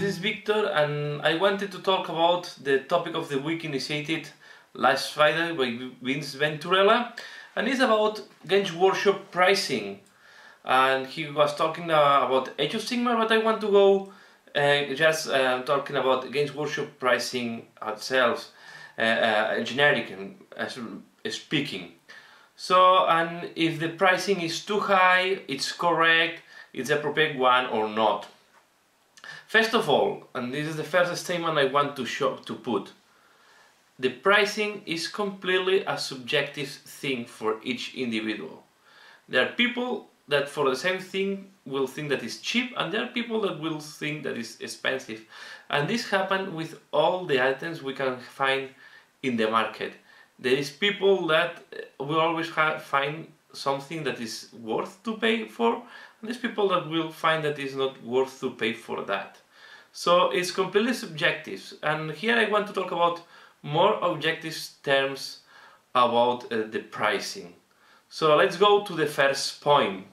is Victor, and I wanted to talk about the topic of the week initiated last Friday by Vince Venturella, and it's about Games Workshop pricing. And he was talking about Age of Sigmar, but I want to go talking about Games Workshop pricing itself, generic speaking. So, and if the pricing is too high, it's correct, it's the appropriate one or not. First of all, and this is the first statement I want to put, the pricing is completely a subjective thing for each individual. There are people that for the same thing will think that is cheap, and there are people that will think that is expensive. And this happens with all the items we can find in the market. There is people that will always find something that is worth to pay for, and there's people that will find that is not worth to pay for that. So it's completely subjective, and here I want to talk about more objective terms about the pricing. So let's go to the first point.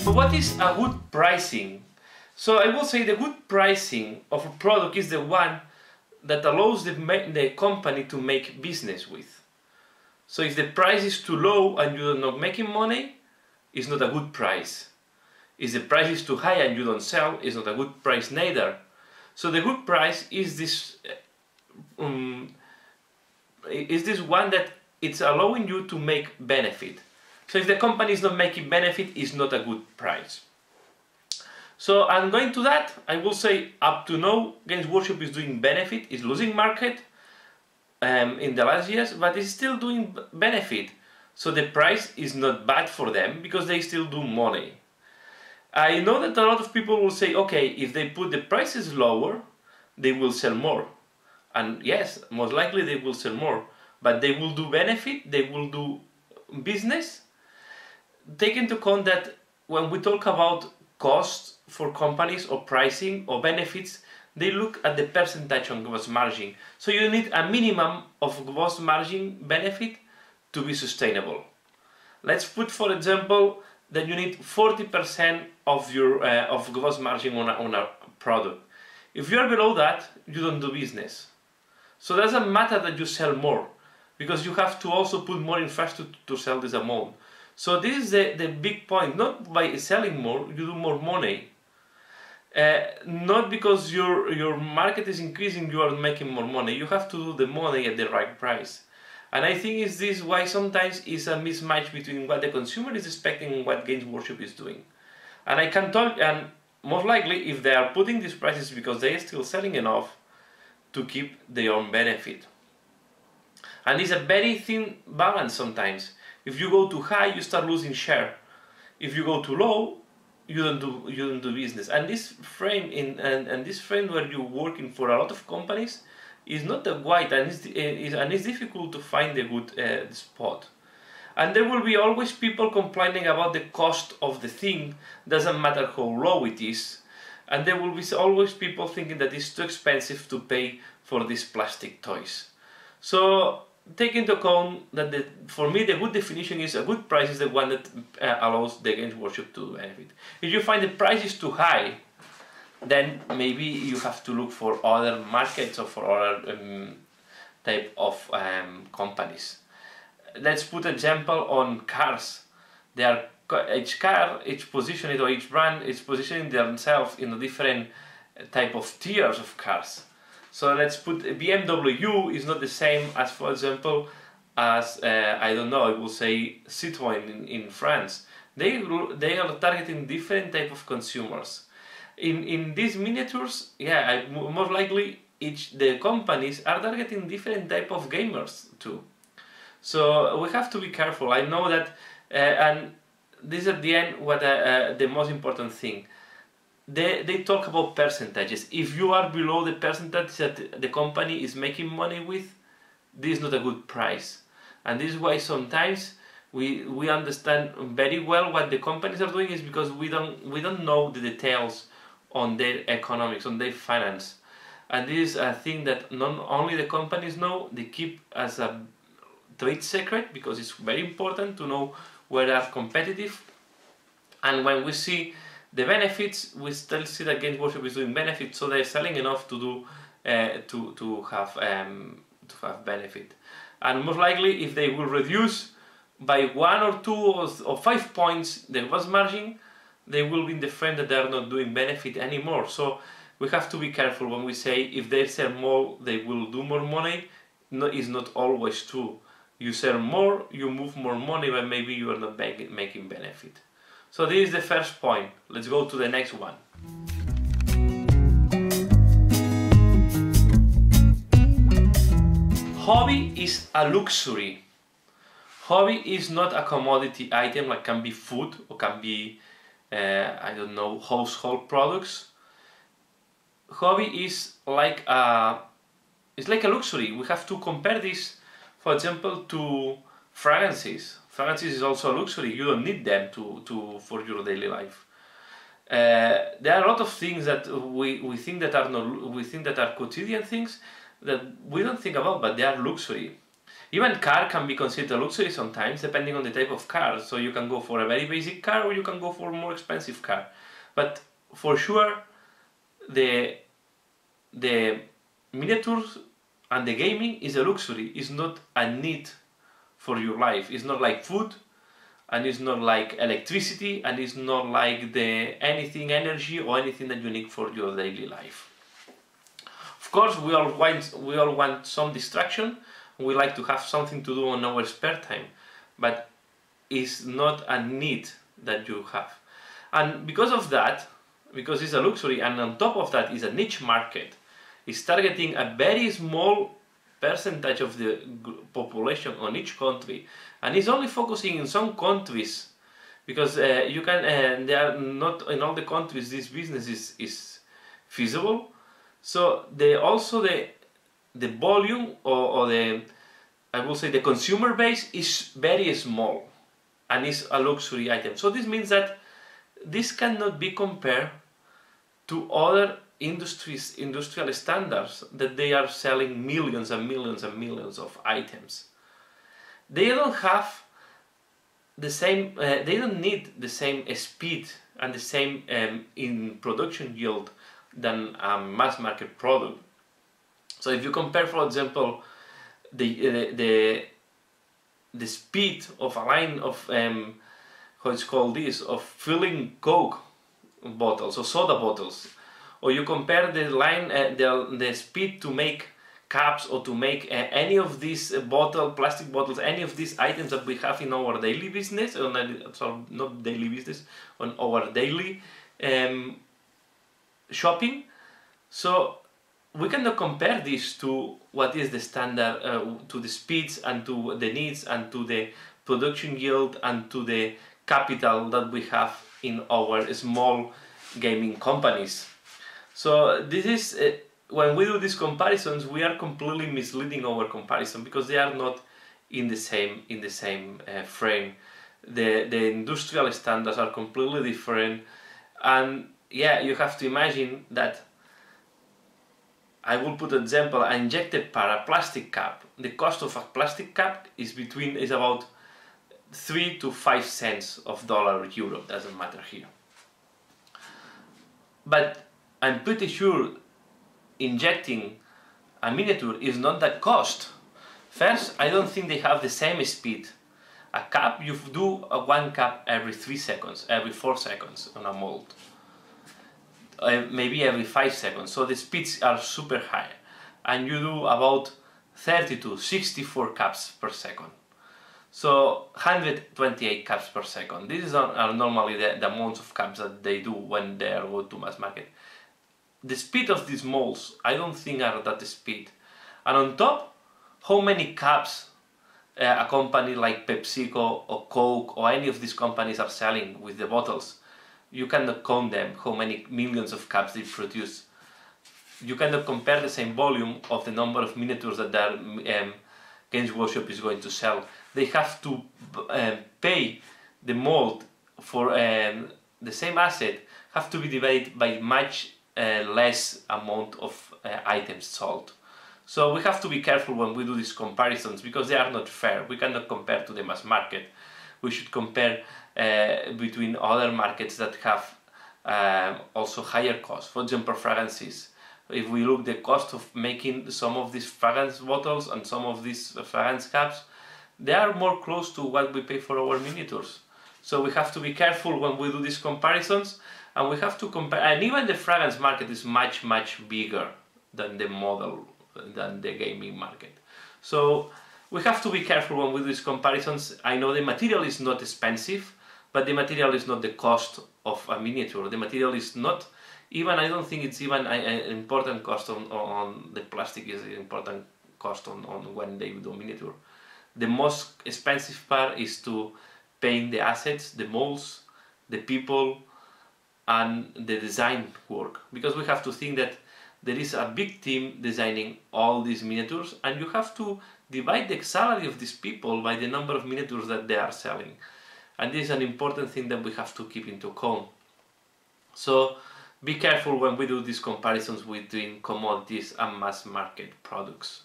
So what is a good pricing? So I will say the good pricing of a product is the one that allows the company to make business with. So if the price is too low and you're not making money, it's not a good price. If the price is too high and you don't sell, it's not a good price neither. So the good price is this one that it's allowing you to make benefit. So if the company is not making benefit, it's not a good price. So I'm going to that. I will say up to now, Games Workshop is doing benefit, is losing market in the last years, but it's still doing benefit. So the price is not bad for them because they still do money. I know that a lot of people will say, okay, if they put the prices lower, they will sell more. And yes, most likely they will sell more, but they will do benefit, they will do business. Take into account that when we talk about costs for companies or pricing or benefits, they look at the percentage on gross margin. So you need a minimum of gross margin benefit to be sustainable. Let's put, for example, that you need 40% of your of gross margin on a product. If you are below that, you don't do business. So it doesn't matter that you sell more, because you have to also put more in first to sell this amount. So this is the big point. Not by selling more, you do more money. Not because your market is increasing, you are making more money. You have to do the money at the right price. And I think is this why sometimes it's a mismatch between what the consumer is expecting and what Games Workshop is doing. And I can tell, and most likely if they are putting these prices because they are still selling enough to keep their own benefit. And it's a very thin balance sometimes. If you go too high, you start losing share. If you go too low, you don't do business. And this frame and this frame where you're working for a lot of companies is not that wide, and it's difficult to find a good spot. And there will be always people complaining about the cost of the thing, doesn't matter how low it is. And there will be always people thinking that it's too expensive to pay for these plastic toys. So take into account that for me the good definition is a good price is the one that allows the Games Workshop to benefit. If you find the price is too high, then maybe you have to look for other markets or for other type of companies. Let's put an example on cars. Each car, each position, or each brand is positioning themselves in a different type of tiers of cars. So let's put BMW is not the same as, for example, as I don't know, I will say Citroën in France. They are targeting different type of consumers. In these miniatures, yeah, most likely the companies are targeting different type of gamers too. So we have to be careful. I know that, and this is at the end what the most important thing. They talk about percentages. If you are below the percentage that the company is making money with, this is not a good price. And this is why sometimes we understand very well what the companies are doing is because we don't know the details on their economics, on their finance. And this is a thing that not only the companies know, they keep as a trade secret because it's very important to know where they are competitive And when we see the benefits, we still see that Games Workshop is doing benefits, so they're selling enough to do to have benefit. And most likely, if they will reduce by 1 or 2 or 5 points the gross margin, they will be in the frame that they are not doing benefit anymore. So we have to be careful when we say if they sell more, they will do more money. No, it's not always true. You sell more, you move more money, but maybe you are not making benefit. So this is the first point. Let's go to the next one. Hobby is a luxury. Hobby is not a commodity item like can be food or can be, I don't know, household products. Hobby is like it's like a luxury. We have to compare this, for example, to fragrances. Fragrances is also a luxury. You don't need them for your daily life. There are a lot of things that we think that are quotidian things that we don't think about, but they are luxury. Even car can be considered a luxury sometimes, depending on the type of car. So you can go for a very basic car, or you can go for a more expensive car. But for sure, the miniatures and the gaming is a luxury. It's not a need for your life. It's not like food, and it's not like electricity, and it's not like anything energy or anything that you need for your daily life. Of course, we all want some distraction. We like to have something to do on our spare time, but it's not a need that you have. And because of that, because it's a luxury, and on top of that is a niche market, it's targeting a very small percentage of the population on each country, and it's only focusing in some countries, because they are not in all the countries this business is feasible. So the volume or I will say the consumer base is very small, and is a luxury item. So this means that this cannot be compared to other industrial standards that they are selling millions and millions and millions of items. They don't have the same. They don't need the same speed and the same in production yield than a mass market product. So if you compare, for example, the speed of a line of how it's called this, of filling Coke bottles or soda bottles, or you compare the line the speed to make cups or to make any of these plastic bottles, any of these items that we have in our daily business, not daily business, on our daily shopping. So we cannot compare this to what is the standard, to the speeds and to the needs and to the production yield and to the capital that we have in our small gaming companies. So this is when we do these comparisons, we are completely misleading our comparison, because they are not in the same frame. The industrial standards are completely different, and yeah, you have to imagine that. I will put an example: an injected a plastic cap. The cost of a plastic cap is about 3 to 5 cents of dollar or euro, doesn't matter here. But I'm pretty sure injecting a miniature is not that cost. First, I don't think they have the same speed. A cap, you do one cap every 3 seconds, every 4 seconds on a mold. Maybe every 5 seconds, so the speeds are super high, and you do about 30 to 64 caps per second. So 128 caps per second. These are normally the amounts of caps that they do when they are going to mass market. The speed of these molds, I don't think are that speed. And on top, how many caps a company like PepsiCo or Coke or any of these companies are selling with the bottles. You cannot count them, how many millions of caps they produce. You cannot compare the same volume of the number of miniatures that their Games Workshop is going to sell. They have to pay the mold for the same asset, have to be divided by much less amount of items sold. So we have to be careful when we do these comparisons, because they are not fair. We cannot compare to the mass market. We should compare between other markets that have also higher costs. For example, fragrances. If we look the cost of making some of these fragrance bottles and some of these fragrance caps, they are more close to what we pay for our miniatures. So we have to be careful when we do these comparisons, and we have to compare. And even the fragrance market is much bigger than the gaming market. So we have to be careful when we do these comparisons. I know the material is not expensive, but the material is not the cost of a miniature. The material is not even, I don't think it's even an important cost on the plastic is an important cost on when they do miniature. The most expensive part is to paint the assets, the molds, the people, and the design work. Because we have to think that there is a big team designing all these miniatures, and you have to divide the salary of these people by the number of miniatures that they are selling. And this is an important thing that we have to keep into account. So be careful when we do these comparisons between commodities and mass market products.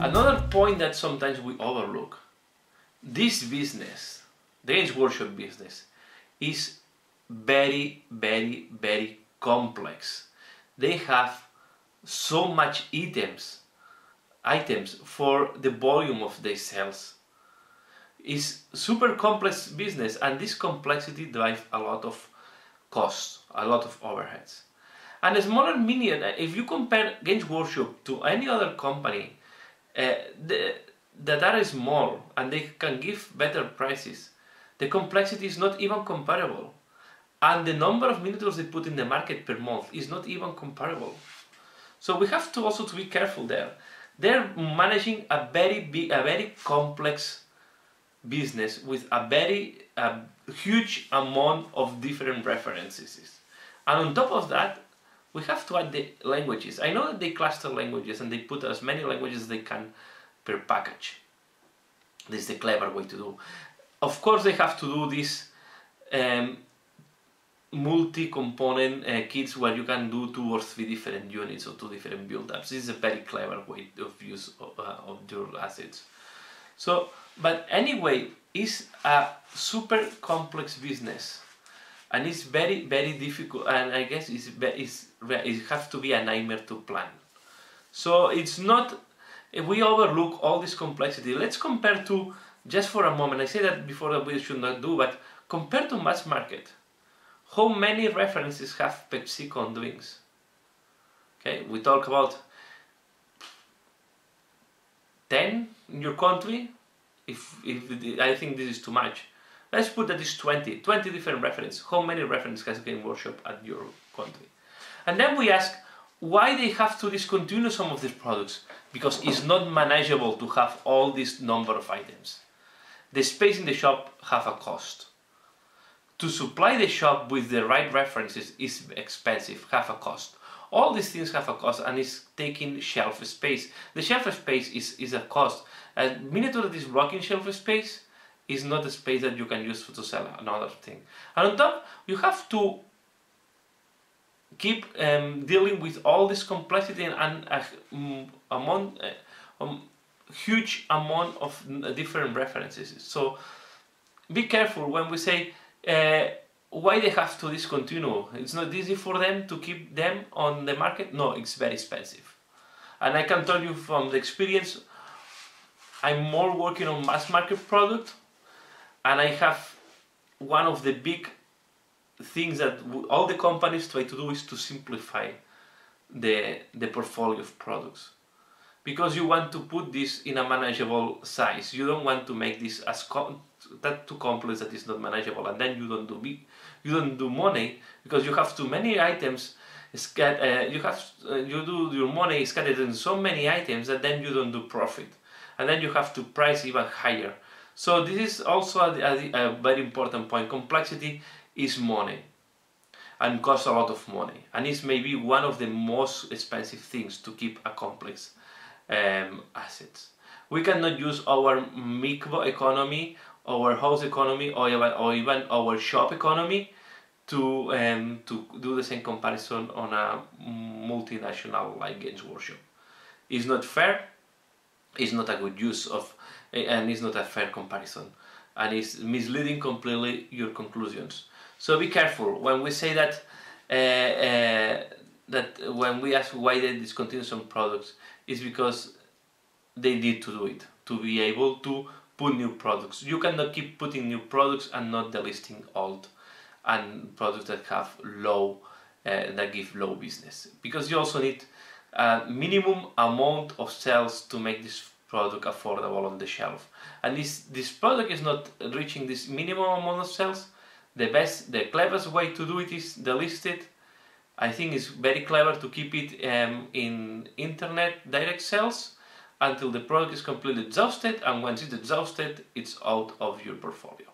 Another point that sometimes we overlook, this business, the Games Workshop business, is very complex. They have so much items for the volume of their sales. It's super complex business, and this complexity drives a lot of costs, a lot of overheads. And a smaller if you compare Games Workshop to any other company that are small and they can give better prices, the complexity is not even comparable. And the number of miniatures they put in the market per month is not even comparable. So we have to also be careful there. They're managing a very complex business with a very huge amount of different references. And on top of that, we have to add the languages. I know that they cluster languages and they put as many languages as they can per package. This is the clever way to do. Of course, they have to do this multi-component kits where you can do 2 or 3 different units or 2 different build-ups. This is a very clever way of use of your assets. So, but anyway, it's a super complex business, and it's very difficult. And I guess it has to be a nightmare to plan. So it's not. If we overlook all this complexity, let's compare to, just for a moment. I say that before that we should not do, but compare to mass market. How many references have PepsiCo drinks? Okay, we talk about 10 in your country. If I think this is too much, let's put that it's 20 different references. How many references has Game Workshop at your country? And then we ask why they have to discontinue some of these products, because it's not manageable to have all this number of items. The space in the shop have a cost. To supply the shop with the right references is expensive, have a cost. All these things have a cost, and it's taking shelf space. The shelf space is a cost. A miniature that is blocking shelf space is not a space that you can use to sell another thing. And on top, you have to keep dealing with all this complexity and huge amount of different references. So be careful when we say why they have to discontinue. It's not easy for them to keep them on the market. No, it's very expensive. And I can tell you from the experience, I'm more working on mass market product, and I have one of the big things that all the companies try to do is to simplify the portfolio of products, because you want to put this in a manageable size. You don't want to make this as too complex that it's not manageable, and then you don't do money, because you have too many items. You do your money scattered in so many items that then you don't do profit, and then you have to price even higher. So this is also a very important point. Complexity is money and costs a lot of money, and it's maybe one of the most expensive things to keep a complex assets. We cannot use our micro economy, our house economy, or even our shop economy to do the same comparison on a multinational like Games Workshop. It's not fair, is not a good use of, and is not a fair comparison, and is misleading completely your conclusions. So be careful when we say that that when we ask why they discontinue some products, is because they need to do it to be able to put new products. You cannot keep putting new products and not delisting old and products that have low that give low business, because you also need a minimum amount of sales to make this product affordable on the shelf. And this product is not reaching this minimum amount of sales. The cleverest way to do it is delist it. I think it's very clever to keep it in internet direct sales until the product is completely exhausted, and once it's exhausted, it's out of your portfolio.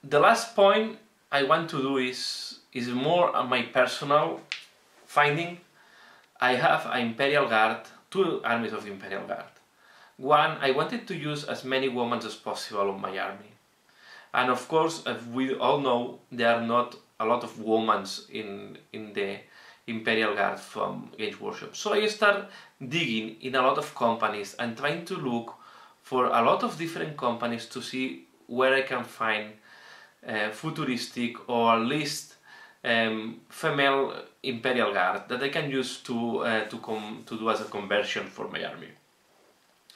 The last point I want to do is more my personal finding. I have an Imperial Guard, 2 armies of Imperial Guard. One, I wanted to use as many women as possible on my army. And of course, as we all know, there are not a lot of women in the Imperial Guard from Games Workshop. So I start digging in a lot of companies and trying to look for a lot of different companies to see where I can find futuristic or at least female Imperial Guard that I can use to do as a conversion for my army.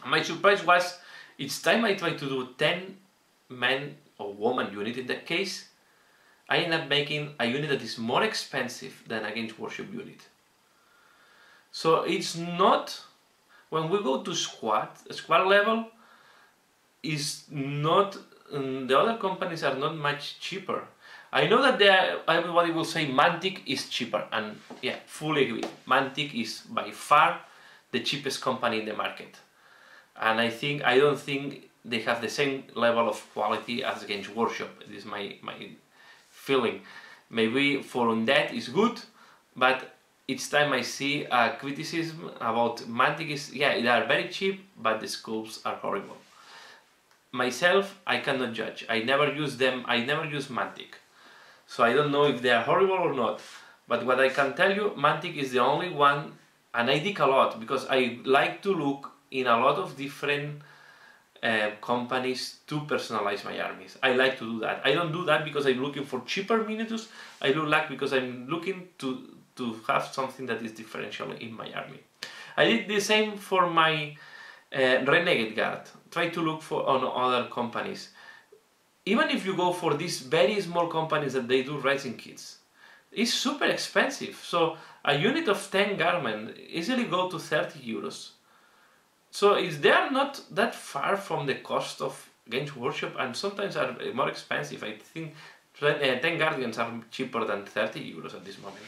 My surprise was each time I try to do 10 men or woman unit in that case, I end up making a unit that is more expensive than a Games Workshop unit. So it's not, when we go to squad level, is not, the other companies are not much cheaper. I know that everybody will say Mantic is cheaper, and yeah, fully agree. Mantic is by far the cheapest company in the market. And I don't think they have the same level of quality as Games Workshop. This is my feeling. Maybe for Undead is good, but each time I see a criticism about Mantic is, yeah, they are very cheap, but the scopes are horrible. Myself, I cannot judge. I never use them, I never use Mantic. So I don't know if they are horrible or not. But what I can tell you, Mantic is the only one, and I dig a lot, because I like to look in a lot of different companies to personalize my armies. I like to do that. I don't do that because I'm looking for cheaper miniatures. I do that because I'm looking to have something that is differential in my army. I did the same for my Renegade Guard. Try to look for on other companies. Even if you go for these very small companies that they do racing kits, it's super expensive. So a unit of 10 garment easily go to 30 euros. So they are not that far from the cost of Games Workshop, and sometimes are more expensive. I think 10 Guardians are cheaper than 30 euros at this moment.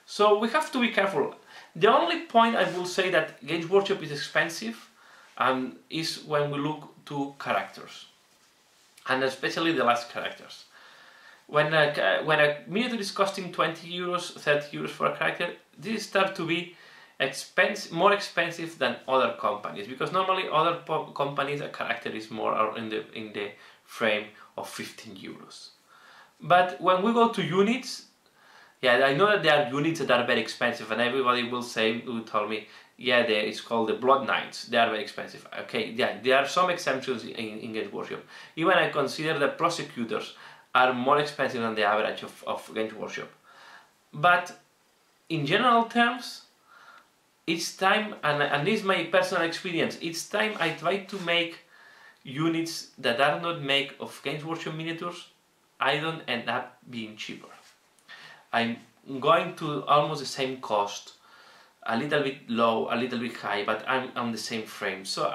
So we have to be careful. The only point I will say that Games Workshop is expensive is when we look to characters, and especially the last characters. When a miniature is costing 20 euros, 30 euros for a character, this starts to be more expensive than other companies, because normally other companies a character is more in the frame of 15 euros. But when we go to units, yeah, I know that there are units that are very expensive, and everybody will tell me, yeah, it's called the Blood Knights, they are very expensive. Okay, yeah, there are some exemptions in Games Workshop. Even I consider that Prosecutors are more expensive than the average of Games Workshop. But in general terms, each time, and this is my personal experience, each time I try to make units that are not made of Games Workshop miniatures, I don't end up being cheaper. I'm going to almost the same cost, a little bit low, a little bit high, but I'm on the same frame. So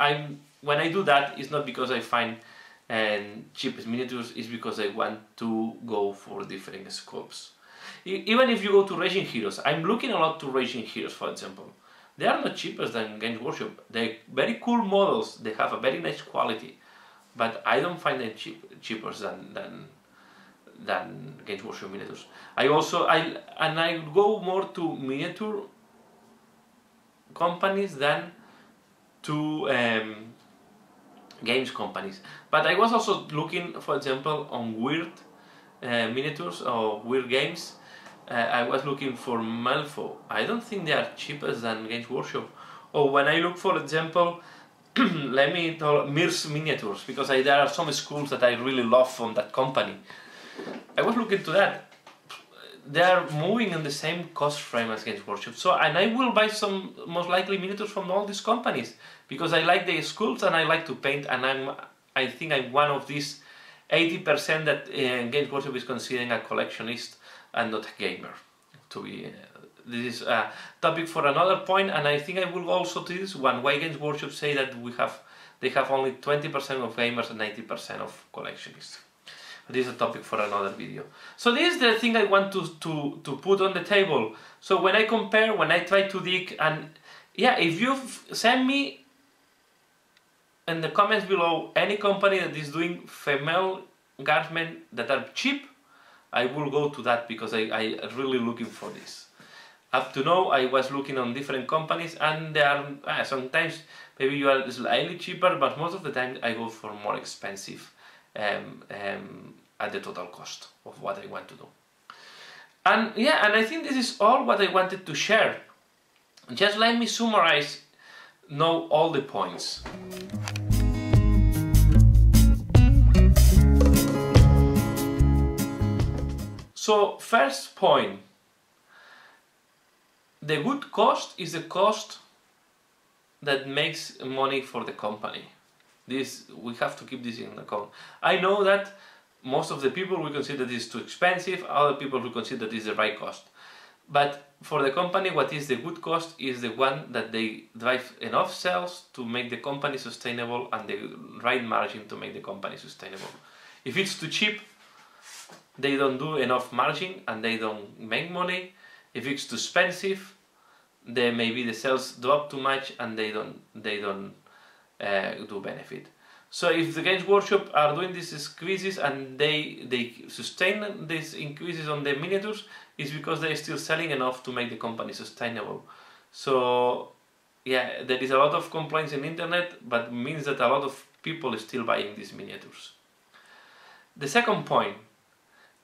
when I do that, it's not because I find cheapest miniatures, it's because I want to go for different scopes. Even if you go to Raging Heroes, I'm looking a lot to Raging Heroes, for example. They are not cheaper than Games Workshop. They're very cool models, they have a very nice quality, but I don't find them cheaper than Games Workshop miniatures. I go more to miniature companies than to games companies. But I was also looking, for example, on weird miniatures or weird games, I was looking for Malfo. I don't think they are cheaper than Games Workshop. Or when I look, for example, let me tell Mir's miniatures, because there are some schools that I really love from that company. I was looking to that. They are moving in the same cost frame as Games Workshop. So, and I will buy some most likely miniatures from all these companies because I like the schools and I like to paint, and I think I'm one of these 80% that Games Workshop is considering a collectionist and not a gamer. To be, this is a topic for another point, and I think I will also to this one. Why Games Workshop say that they have only 20% of gamers and 90% of collectionists. This is a topic for another video. So this is the thing I want to put on the table. So when I compare, when I try to dig, and yeah, if you send me in the comments below any company that is doing female garments that are cheap, I will go to that because I really looking for this. Up to now, I was looking on different companies, and they are sometimes maybe you are slightly cheaper, but most of the time I go for more expensive. At the total cost of what I want to do. And yeah, and I think this is all what I wanted to share. Just let me summarize now all the points. So first point, the good cost is the cost that makes money for the company. This, we have to keep this in account. I know that most of the people will consider this too expensive, other people will consider this the right cost. But for the company, what is the good cost is the one that they drive enough sales to make the company sustainable and the right margin to make the company sustainable. If it's too cheap, they don't do enough margin and they don't make money. If it's too expensive, then maybe the sales drop too much and they don't do benefit. So if the Games Workshop are doing these increases and they sustain these increases on the miniatures, is because they're still selling enough to make the company sustainable. So yeah, there is a lot of complaints in the internet, but means that a lot of people are still buying these miniatures. The second point,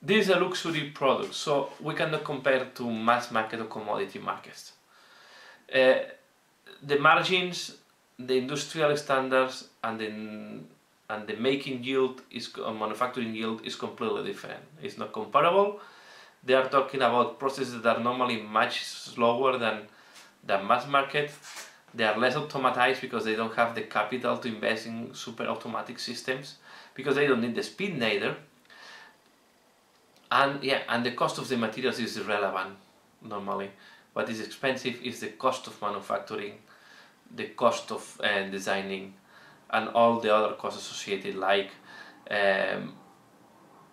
this is a luxury product, so we cannot compare to mass market or commodity markets. The margins, the industrial standards, and the making yield manufacturing yield is completely different. It's not comparable. They are talking about processes that are normally much slower than mass market. They are less automatized because they don't have the capital to invest in super automatic systems, because they don't need the speed neither. And yeah, and the cost of the materials is irrelevant normally. What is expensive is the cost of manufacturing, the cost of designing, and all the other costs associated, like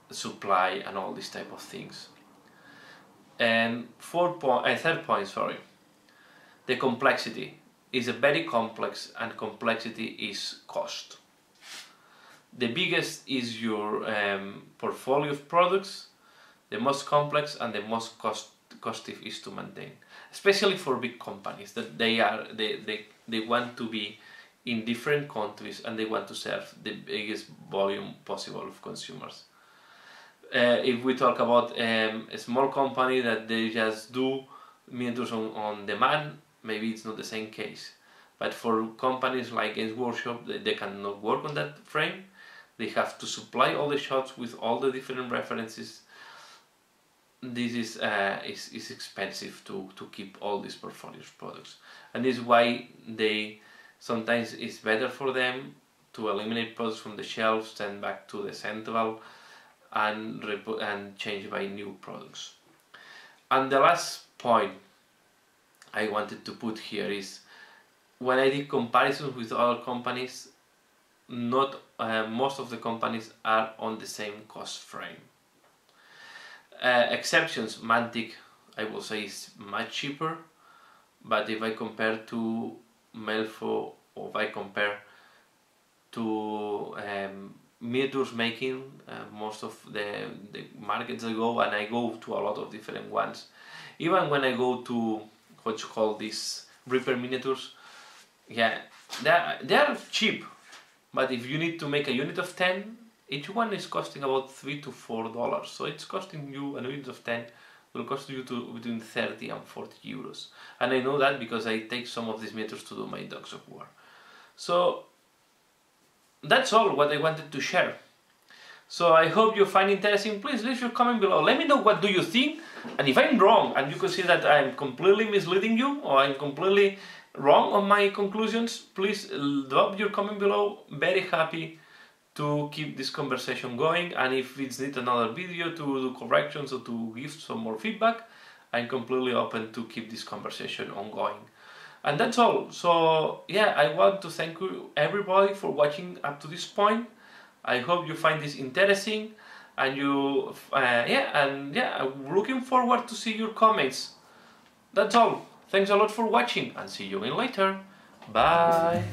supply and all these type of things. And third point, sorry, the complexity is a very complex, and complexity is cost. The biggest is your portfolio of products. The most complex and the most costly is to maintain, especially for big companies that they want to be in different countries and they want to serve the biggest volume possible of consumers. If we talk about a small company that they just do miniatures on demand, maybe it's not the same case. But for companies like Games Workshop, they cannot work on that frame. They have to supply all the shots with all the different references. This is expensive to keep all these portfolios products, and this is why sometimes it's better for them to eliminate products from the shelves, send back to the central, and change by new products. And the last point I wanted to put here is, when I did comparisons with other companies, not most of the companies are on the same cost frame. Exceptions, Mantic, I will say, is much cheaper, but if I compare to Melfo, or if I compare to miniatures making, most of the markets I go, and I go to a lot of different ones. Even when I go to what you call these Reaper miniatures, yeah, they are cheap, but if you need to make a unit of 10, each one is costing about $3 to $4. So it's costing you a Windows 10 will cost you between 30 and 40 euros. And I know that because I take some of these meters to do my dogs of war. So that's all what I wanted to share. So I hope you find interesting. Please leave your comment below. Let me know what do you think, and if I'm wrong and you consider that I'm completely misleading you or I'm completely wrong on my conclusions, please drop your comment below. Very happy to keep this conversation going, and if it's need another video to do corrections or to give some more feedback, I'm completely open to keep this conversation ongoing. And that's all. So yeah, I want to thank you everybody for watching up to this point. I hope you find this interesting, and you I'm looking forward to see your comments. That's all. Thanks a lot for watching, and see you in later. Bye.